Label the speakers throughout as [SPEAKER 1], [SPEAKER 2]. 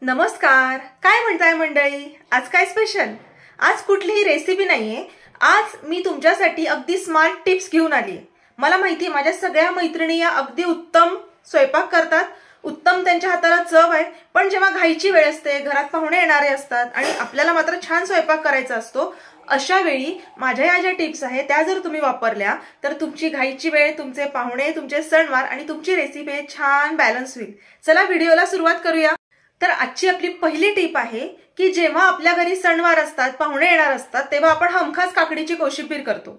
[SPEAKER 1] नमस्कार. काय म्हणताय मंडळी? आज काय स्पेशल? आज कुठलीही रेसिपी नाहीये. आज मी तुमच्यासाठी अगदी स्मार्ट टिप्स घेऊन आली आहे. मला माहिती आहे माझ्या सगळ्या मैत्रिणी या अगदी उत्तम स्वयंपाक करतात, उत्तम त्यांच्या हाताला चव आहे, पण जेव्हा घाईची वेळ असते, घरात पाहुणे येणारे असतात आणि आपल्याला मात्र छान स्वयंपाक करायचा असतो, अशा वेळी माझ्या या ज्या टिप्स आहेत त्या जर तुम्ही वापरल्या तर तुमची घाईची वेळ, तुमचे पाहुणे, तुमचे सणवार आणि तुमची रेसिपी छान बॅलन्स होईल. चला व्हिडिओला सुरुवात करूया. तर आजची आपली पहिली टिप आहे की जेव्हा आपल्या घरी सणवार असतात, पाहुणे येणार असतात, तेव्हा आपण हमखास काकडीची कोशिंबीर करतो.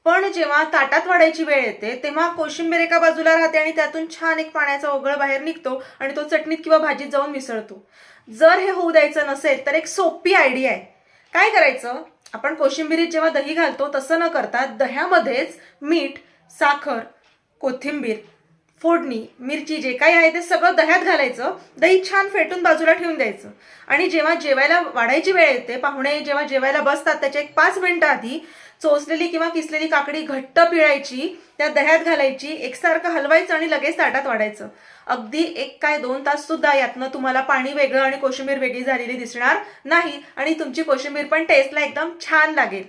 [SPEAKER 1] पण जेव्हा ताटात वाढायची वेळ येते तेव्हा कोशिंबीर एका बाजूला राहते आणि त्यातून छान एक पाण्याचा ओघळ बाहेर निघतो आणि तो चटणीत किंवा भाजीत जाऊन मिसळतो. जर हे होऊ द्यायचं नसेल तर एक सोपी आयडिया आहे. काय करायचं? आपण कोशिंबीरीत जेव्हा दही घालतो तसं न करता दह्यामध्येच मीठ, साखर, कोथिंबीर, फोडणी, मिरची जे काही आहे ते सगळं दह्यात घालायचं. दही छान फेटून बाजूला ठेवून द्यायचं आणि जेव्हा जेवायला वाढायची वेळ येते, पाहुणे जेव्हा जेवायला बसतात त्याच्या एक 5 मिनिटं आधी चोचलेली किंवा किसलेली काकडी घट्ट पिळायची, त्या दह्यात घालायची, एकसारखं हलवायचं आणि लगेच ताटात वाढायचं. अगदी 1 काय 2 तास सुद्धा यातनं तुम्हाला पाणी वेगळं आणि कोशिंबीर वेगळी झालेली दिसणार नाही आणि तुमची कोशिंबीर पण टेस्टला एकदम छान लागेल.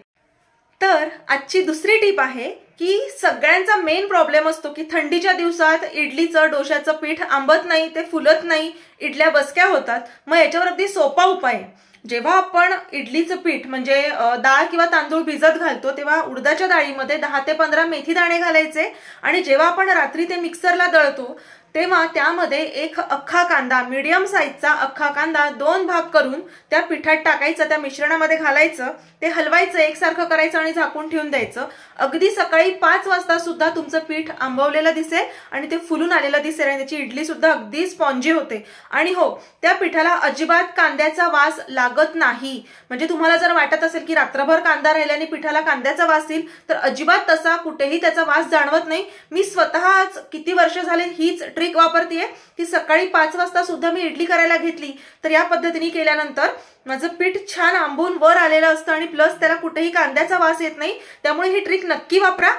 [SPEAKER 1] तर आजची दुसरी टिप आहे की सगळ्यांचा मेन प्रॉब्लेम असतो की थंडीच्या दिवसात इडलीचं, डोश्याचं पीठ आंबत नाही, ते फुलत नाही, इडल्या बसक्या होतात. मग याच्यावर अगदी सोपा उपाय आहे. जेव्हा आपण इडलीचं पीठ म्हणजे डाळ किंवा तांदूळ भिजत घालतो तेव्हा उडदाच्या डाळीमध्ये 10 ते 15 मेथी दाणे घालायचे आणि जेव्हा आपण रात्री ते मिक्सरला दळतो तेव्हा त्यामध्ये एक अख्खा कांदा, मीडियम साईजचा अख्खा कांदा 2 भाग करून त्या पिठात टाकायचं, त्या मिश्रणामध्ये घालायचं, ते हलवायचं, एकसारखं करायचं आणि झाकून ठेवून द्यायचं. अगदी सकाळी 5 वाजता सुद्धा तुमचं पीठ आंबवलेलं दिसेल आणि ते फुलून आलेलं दिसेल आणि त्याची इडली सुद्धा अगदी स्पॉन्जी होते. आणि हो, त्या पिठाला अजिबात कांद्याचा वास लागत नाही. म्हणजे तुम्हाला जर वाटत असेल की रात्रभर कांदा राहिल्याने पिठाला कांद्याचा वास येईल तर अजिबात तसा कुठेही त्याचा वास जाणवत नाही. मी स्वतःच किती वर्ष झाले हीच ट्रिक वापरतेय की सकाळी 5 वाजता सुद्धा मी इडली करायला घेतली तर या पद्धतीने केल्यानंतर माझं पीठ छान आंबून वर आलेलं असतं आणि प्लस त्याला कुठेही कांद्याचा वास येत नाही. त्यामुळे ही ट्रिक नक्की वापरा.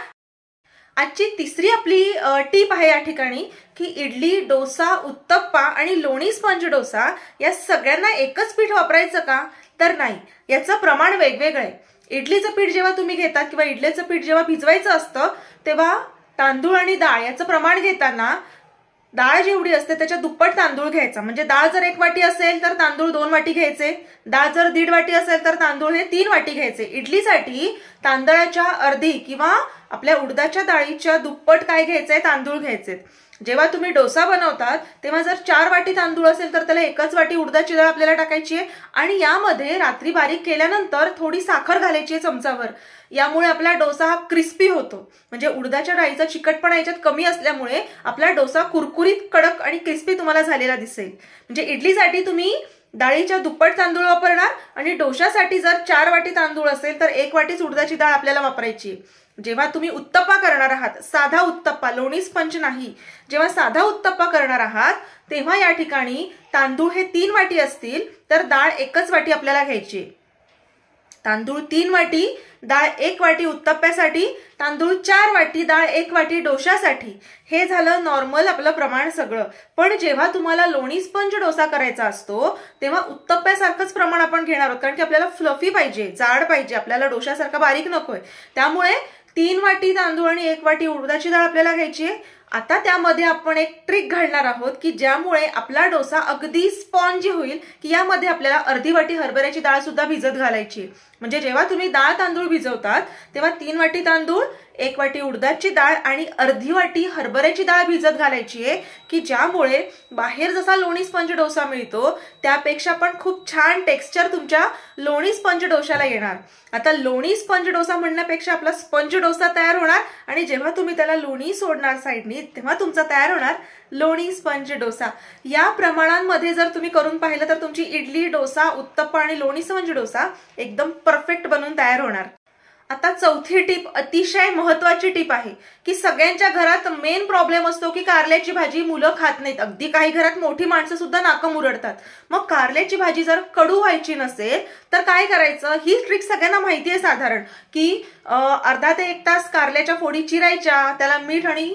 [SPEAKER 1] आजची तिसरी आपली टिप आहे या ठिकाणी की इडली, डोसा, उत्तप्पा आणि लोणी स्पंज डोसा या सगळ्यांना एकच पीठ वापरायचं का? तर नाही, याचं प्रमाण वेगवेगळं आहे. इडलीचं पीठ जेव्हा तुम्ही घेतात किंवा इडलीचं पीठ जेव्हा भिजवायचं असतं तेव्हा तांदूळ आणि डाळ याचं प्रमाण घेताना डाळ जेवढी असते त्याच्या दुप्पट तांदूळ घ्यायचा. म्हणजे डाळ जर 1 वाटी असेल तर तांदूळ 2 वाटी घ्यायचे, डाळ जर 1.5 वाटी असेल तर तांदूळ हे 3 वाटी घ्यायचे. इडलीसाठी तांदळाच्या अर्धी किंवा आपल्या उडदाच्या डाळीच्या दुप्पट काय घ्यायचंय? तांदूळ घ्यायचे. जेव्हा तुम्ही डोसा बनवतात तेव्हा जर 4 वाटी तांदूळ असेल तर त्याला 1च वाटी उडदाची डाळ आपल्याला टाकायची आहे आणि यामध्ये रात्री बारीक केल्यानंतर थोडी साखर घालायची आहे चमचावर. यामुळे आपला डोसा हा क्रिस्पी होतो. म्हणजे उडदाच्या डाळीचा चिकटपणा याच्यात कमी असल्यामुळे आपला डोसा कुरकुरीत, कडक आणि क्रिस्पी तुम्हाला झालेला दिसेल. म्हणजे इडलीसाठी तुम्ही डाळीच्या दुप्पट तांदूळ वापरणार आणि डोशासाठी जर 4 वाटी तांदूळ असेल तर 1 वाटीच उडदाची डाळ आपल्याला वापरायची. जेव्हा तुम्ही उत्तप्पा करणार आहात, साधा उत्तप्पा, लोणी स्पंज नाही, जेव्हा साधा उत्तप्पा करणार आहात तेव्हा या ठिकाणी तांदूळ हे 3 वाटी असतील तर डाळ 1च वाटी आपल्याला घ्यायची. तांदूळ 3 वाटी, डाळ 1 वाटी उत्तप्प्यासाठी, तांदूळ 4 वाटी, डाळ 1 वाटी डोशासाठी. हे झालं नॉर्मल आपलं प्रमाण सगळं. पण जेव्हा तुम्हाला लोणी स्पंज डोसा करायचा असतो तेव्हा उत्तप्प्यासारखंच प्रमाण आपण घेणार आहोत, कारण की आपल्याला फ्लफी पाहिजे, जाड पाहिजे, आपल्याला डोशासारखा बारीक नकोय. त्यामुळे 3 वाटी तांदूळ आणि 1 वाटी उडदाची डाळ आपल्याला घ्यायची आहे. आता त्यामध्ये आपण एक ट्रिक घालणार आहोत की ज्यामुळे आपला डोसा अगदी स्पॉन्जी होईल की यामध्ये आपल्याला अर्धी वाटी हरभऱ्याची डाळ सुद्धा भिजत घालायची. म्हणजे जेव्हा तुम्ही डाळ तांदूळ भिजवतात तेव्हा 3 वाटी तांदूळ, 1 वाटी उडदाची डाळ आणि अर्धी वाटी हरभऱ्याची डाळ भिजत घालायची आहे की ज्यामुळे बाहेर जसा लोणी स्पंज डोसा मिळतो त्यापेक्षा पण खूप छान टेक्स्चर तुमच्या लोणी स्पंज डोशाला येणार. आता लोणी स्पंज डोसा म्हणण्यापेक्षा आपला स्पंज डोसा तयार होणार आणि जेव्हा तुम्ही त्याला लोणी सोडणार साईडनी तेव्हा तुमचा तयार होणार लोणी स्पंज डोसा. या प्रमाणांमध्ये जर तुम्ही करून पाहिलं तर तुमची इडली, डोसा, उत्तप्पा आणि लोणी स्पंज डोसा एकदम परफेक्ट बनून तयार होणार. आता चौथी टिप अतिशय महत्वाची टिप आहे की सगळ्यांच्या घरात मेन प्रॉब्लेम असतो की कारल्याची भाजी मुलं खात नाहीत. अगदी काही घरात मोठी माणसं सुद्धा नाकं मुरडतात. मग कारल्याची भाजी जर कडू व्हायची नसेल तर काय करायचं? ही ट्रिक सगळ्यांना माहिती आहे साधारण की अर्धा ते 1 तास कारल्याच्या फोडी चिरायच्या, त्याला मीठ आणि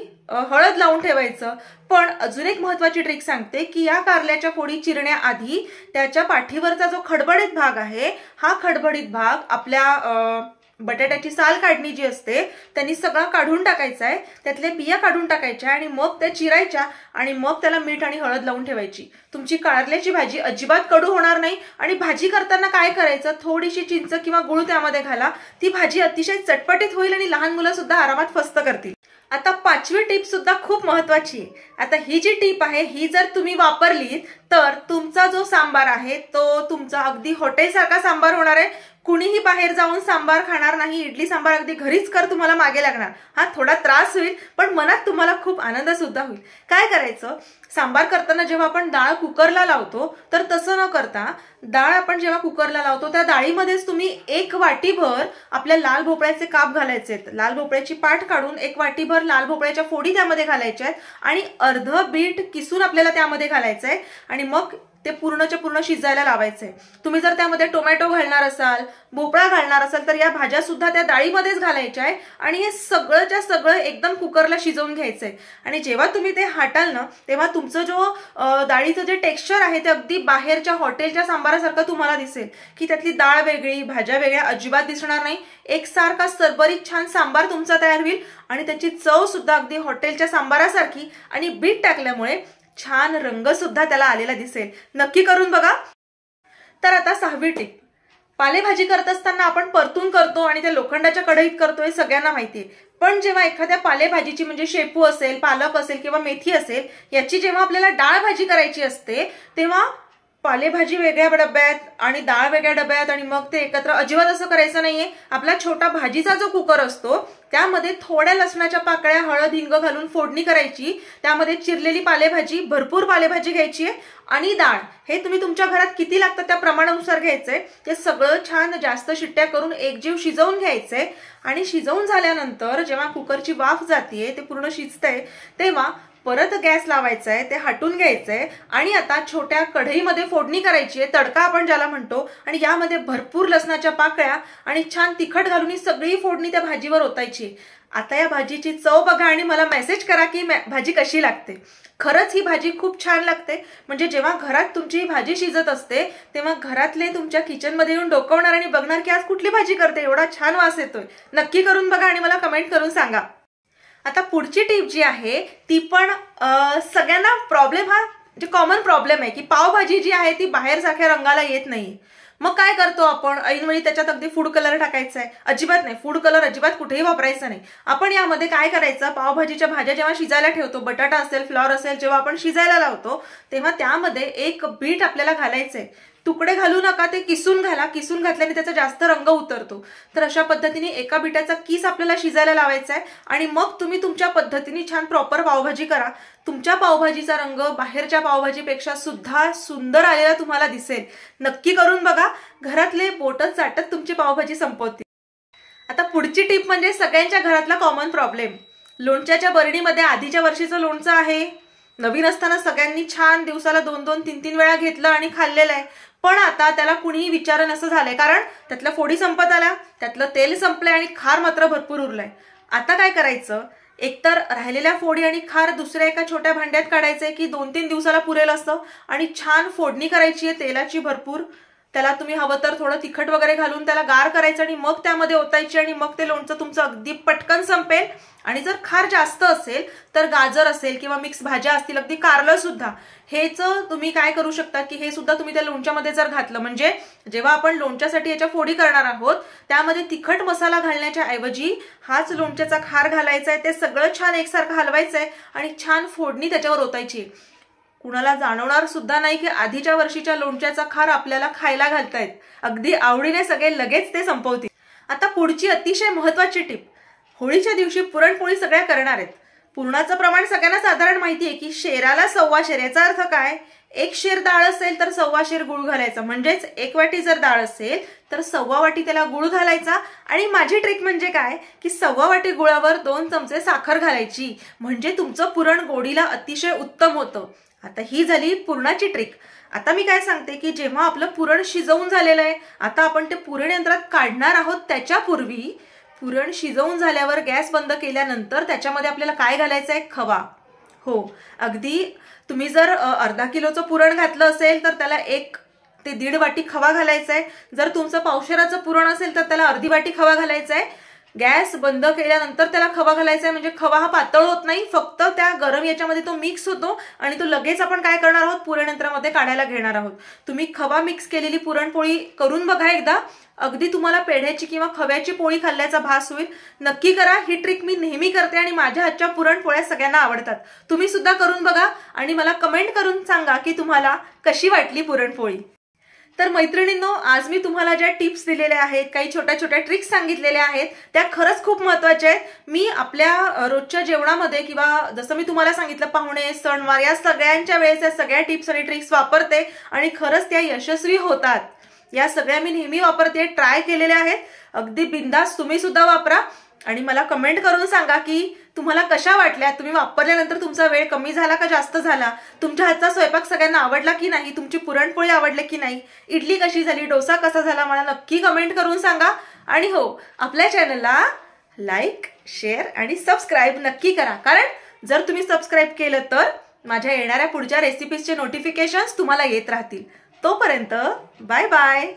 [SPEAKER 1] हळद लावून ठेवायचं। पण अजून एक महत्त्वाची ट्रिक सांगते की या कारल्याच्या फोडी चिरण्याआधी त्याच्या पाठीवरचा जो खडबडीत भाग आहे, हा खडबडीत भाग आपल्या बटाट्याची साल काढणी जी असते त्यांनी सगळा काढून टाकायचा आहे, त्यातले बिया काढून टाकायच्या आणि मग त्या चिरायच्या आणि मग त्याला मीठ आणि हळद लावून ठेवायची। तुमची कारल्याची भाजी अजिबात कडू होणार नाही। आणि भाजी करताना काय करायचं, थोडीशी चिंच किंवा गुळ त्यामध्ये घाला, ती भाजी अतिशय चटपटीत होईल आणि लहान मुलं सुद्धा आरामात फस्त करतील। आता पाचवी टिप सुद्धा खूप महत्त्वाची आहे। आता ही जी टिप आहे ही जर तुम्ही वापरली तर तुमचा जो सांबार आहे तो तुमचा अगदी हॉटेलसारखा सांबार होणार आहे। कुणीही बाहेर जाऊन सांबार खाणार नाही, इडली सांबार अगदी घरीच कर तुम्हाला मागे लागणार। हा थोडा त्रास होईल पण मनात तुम्हाला खूप आनंद सुद्धा होईल। काय करायचं, सांबार करताना जेव्हा आपण डाळ कुकरला लावतो तर तसं न करता डाळ आपण जेव्हा कुकरला लावतो त्या डाळीमध्येच तुम्ही 1 वाटीभर आपल्या लाल भोपळ्याचे काप घालायचे आहेत। लाल भोपळ्याची पाट काढून 1 वाटीभर लाल भोपळ्याच्या फोडी त्यामध्ये घालायच्या आहेत आणि अर्ध बीट किसून आपल्याला त्यामध्ये घालायचं आहे आणि मग ते पूर्णच्या पूर्ण शिजायला लावायचे। तुम्ही जर त्यामध्ये टोमॅटो घालणार असाल, भोपळा घालणार असाल तर या भाज्या सुद्धा त्या डाळीमध्येच घालायच्या आहे आणि हे सगळंच्या सगळं एकदम कुकरला शिजवून घ्यायचंय। आणि जेव्हा तुम्ही ते हाटाल ना तेव्हा तुमचं जो डाळीचं जे टेक्स्चर आहे ते अगदी बाहेरच्या हॉटेलच्या सांबारासारखं तुम्हाला दिसेल की त्यातली डाळ वेगळी, भाज्या वेगळ्या अजिबात दिसणार नाही। एकसारखा सरबरीत छान सांबार तुमचा तयार होईल आणि त्याची चव सुद्धा अगदी हॉटेलच्या सांबारासारखी आणि बीट टाकल्यामुळे छान रंग सुद्धा त्याला आलेला दिसेल। नक्की करून बघा। तर आता 6वी टिप, पालेभाजी करत असताना आपण परतून करतो आणि ते लोखंडाच्या कढईत करतो हे सगळ्यांना माहिती आहे। पण जेव्हा एखाद्या पालेभाजीची म्हणजे शेपू असेल, पालक असेल किंवा मेथी असेल याची जेव्हा आपल्याला डाळ भाजी करायची असते तेव्हा पालेभाजी वेगळ्या डब्यात आणि डाळ वेगळ्या डब्यात आणि मग ते एकत्र अजिबात असं करायचं नाहीये। आपला छोटा भाजीचा जो कुकर असतो त्यामध्ये थोड्या लसणाच्या पाकळ्या, हळद, हिंग घालून फोडणी करायची, त्यामध्ये चिरलेली पालेभाजी, भरपूर पालेभाजी घ्यायची आहे आणि डाळ हे तुम्ही तुमच्या घरात किती लागतं त्या प्रमाणानुसार घ्यायचंय। ते सगळं छान जास्त शिट्ट्या करून एकजीव शिजवून घ्यायचंय आणि शिजवून झाल्यानंतर जेव्हा कुकरची वाफ जातीये, ते पूर्ण शिजतंय तेव्हा परत गॅस लावायचा आहे, ते हटून घ्यायचंय आणि आता छोट्या कढईमध्ये फोडणी करायची आहे, तडका आपण ज्याला म्हणतो, आणि यामध्ये भरपूर लसणाच्या पाकळ्या आणि छान तिखट घालून ही सगळी फोडणी त्या भाजीवर ओतायची। आता या भाजीची चव बघा आणि मला मेसेज करा की भाजी कशी लागते। खरंच ही भाजी खूप छान लागते। म्हणजे जेव्हा घरात तुमची ही भाजी शिजत असते तेव्हा घरातले तुमच्या किचनमध्ये येऊन डोकावणार आणि बघणार की आज कुठली भाजी करते, एवढा छान वास येतोय। नक्की करून बघा आणि मला कमेंट करून सांगा। आता पुढची टिप जी आहे ती पण सगळ्यांना प्रॉब्लेम, हा म्हणजे कॉमन प्रॉब्लेम आहे की पावभाजी जी आहे ती बाहेर सारख्या रंगाला येत नाही। मग काय करतो आपण, ऐनवेळी त्याच्यात अगदी फूड कलर टाकायचा आहे? अजिबात नाही, फूड कलर अजिबात कुठेही वापरायचा नाही। आपण यामध्ये काय करायचं, पावभाजीच्या भाज्या जेव्हा शिजायला ठेवतो, बटाटा असेल, फ्लॉर असेल, जेव्हा आपण शिजायला लावतो तेव्हा त्यामध्ये 1 बीट आपल्याला घालायचंय। तुकडे घालू नका, ते किसून घाला, किसून घातल्याने त्याचा जास्त रंग उतरतो। तर अशा पद्धतीने 1 बीटाचा किस आपल्याला शिजायला लावायचा आहे आणि मग तुम्ही तुमच्या पद्धतीने छान प्रॉपर पावभाजी करा। तुमच्या पावभाजीचा रंग बाहेरच्या पावभाजीपेक्षा सुद्धा सुंदर आलेला तुम्हाला दिसेल। नक्की करून बघा, घरातले बोटच चाटत तुमची पावभाजी संपवतील। आता पुढची टिप म्हणजे सगळ्यांच्या घरातला कॉमन प्रॉब्लेम, लोणच्याच्या बरणीमध्ये आधीच्या वर्षीचं लोणचं आहे, नवीन असताना सगळ्यांनी छान दिवसाला 2-2, 3-3 वेळा घेतलं आणि खाल्लेलं आहे। पण आता त्याला कुणीही विचारण असं झालंय, कारण त्यातल्या फोडी संपत आल्या, त्यातलं तेल संपलंय आणि खार मात्र भरपूर उरलंय। आता काय करायचं, एकतर राहिलेल्या फोडी आणि खार दुसऱ्या एका छोट्या भांड्यात काढायचंय की 2-3 दिवसाला पुरेल असतं आणि छान फोडणी करायची आहे तेलाची भरपूर। त्याला तुम्ही हवं तर थोडं तिखट वगैरे घालून त्याला गार करायचं आणि मग त्यामध्ये ओतायची आणि मग ते लोणचं तुमचं अगदी पटकन संपेल। आणि जर खार जास्त असेल तर गाजर असेल किंवा मिक्स भाज्या असतील, अगदी कारलं सुद्धा, हेच तुम्ही काय करू शकता की हे सुद्धा तुम्ही त्या लोणच्यामध्ये जर घातलं, म्हणजे जेव्हा आपण लोणच्यासाठी याच्या फोडी करणार आहोत त्यामध्ये तिखट मसाला घालण्याच्या ऐवजी हाच लोणच्याचा खार घालायचा आहे, ते सगळं छान एकसारखं हलवायचं आहे आणि छान फोडणी त्याच्यावर ओतायची। कुणाला जाणवणार सुद्धा नाही की आधीच्या वर्षीच्या लोणच्याचा खार आपल्याला खायला घालतायत, अगदी आवडीने सगळे लगेच ते संपवतील। आता पुढची अतिशय महत्त्वाची टिप, होळीच्या दिवशी पुरणपोळी सगळ्या करणार आहेत। पुरणाचं प्रमाण सगळ्यांना साधारण माहिती आहे की शेराला 1.25 शेर, याचा अर्थ काय, 1 शेर डाळ असेल तर 1.25 शेर गुळ घालायचा, म्हणजेच 1 वाटी जर डाळ असेल तर 1.25 वाटी त्याला गुळ घालायचा। आणि माझी ट्रिक म्हणजे काय की 1.25 वाटी गुळावर 2 चमचे साखर घालायची, म्हणजे तुमचं पुरण गोडीला अतिशय उत्तम होतं। आता ही झाली पुरणाची ट्रिक। आता मी काय सांगते की जेव्हा आपलं पुरण शिजवून झालेलं आहे, आता आपण ते पुरण यंत्रात काढणार आहोत त्याच्यापूर्वी पुरण शिजवून झाल्यावर गॅस बंद केल्यानंतर त्याच्यामध्ये आपल्याला काय घालायचं आहे? खवा. हो, अगदी तुम्ही जर अर्धा किलोचं पुरण घातलं असेल तर त्याला 1 ते 1.5 वाटी खवा घालायचा आहे. जर तुमचं पावशेराचं पुरण असेल तर त्याला अर्धी वाटी खवा घालायचा आहे. गॅस बंद केल्यानंतर त्याला खवा घालायचा आहे, म्हणजे खवा हा पातळ होत नाही, फक्त त्या गरम याच्यामध्ये तो मिक्स होतो आणि तो लगेच आपण काय करणार आहोत? पुरण यंत्रामध्ये काढायला घेणार आहोत. तुम्ही खवा मिक्स केलेली पुरणपोळी करून बघा एकदा, अगदी तुम्हाला पेढ्याची किंवा खव्याची पोळी खाल्ल्याचा भास होईल. नक्की करा. ही ट्रिक मी नेहमी करते आणि माझ्या हातच्या पुरणपोळ्या सगळ्यांना आवडतात. तुम्ही सुद्धा करून बघा आणि मला कमेंट करून सांगा की तुम्हाला कशी वाटली पुरणपोळी. तर मैत्रिणींनो, आज मी तुम्हाला ज्या टिप्स दिलेल्या आहेत, काही छोट्या छोट्या ट्रिक्स सांगितलेल्या आहेत, त्या खरंच खूप महत्त्वाच्या आहेत. मी आपल्या रोजच्या जेवणामध्ये किंवा जसं मी तुम्हाला सांगितलं पाहुणे, सणवार या सगळ्यांच्या वेळेस या सगळ्या टिप्स आणि ट्रिक्स वापरते आणि खरंच त्या यशस्वी होतात. या सगळ्या मी नेहमी वापरते, ट्राय केलेल्या आहेत. अगदी बिंदास तुम्ही सुद्धा वापरा आणि मला कमेंट करून सांगा की तुम्हाला कशा वाटल्या. तुम्ही वापरल्यानंतर तुमचा वेळ कमी झाला का जास्त झाला? तुमच्या हातचा स्वयंपाक सगळ्यांना आवडला की नाही? तुमची पुरणपोळी आवडली की नाही? इडली कशी झाली? डोसा कसा झाला? मला नक्की कमेंट करून सांगा. आणि हो, आपल्या चॅनलला लाईक, शेअर आणि सबस्क्राईब नक्की करा, कारण जर तुम्ही सबस्क्राईब केलं तर माझ्या येणाऱ्या पुढच्या रेसिपीजचे नोटिफिकेशन्स तुम्हाला येत राहतील. तोपर्यंत बाय बाय.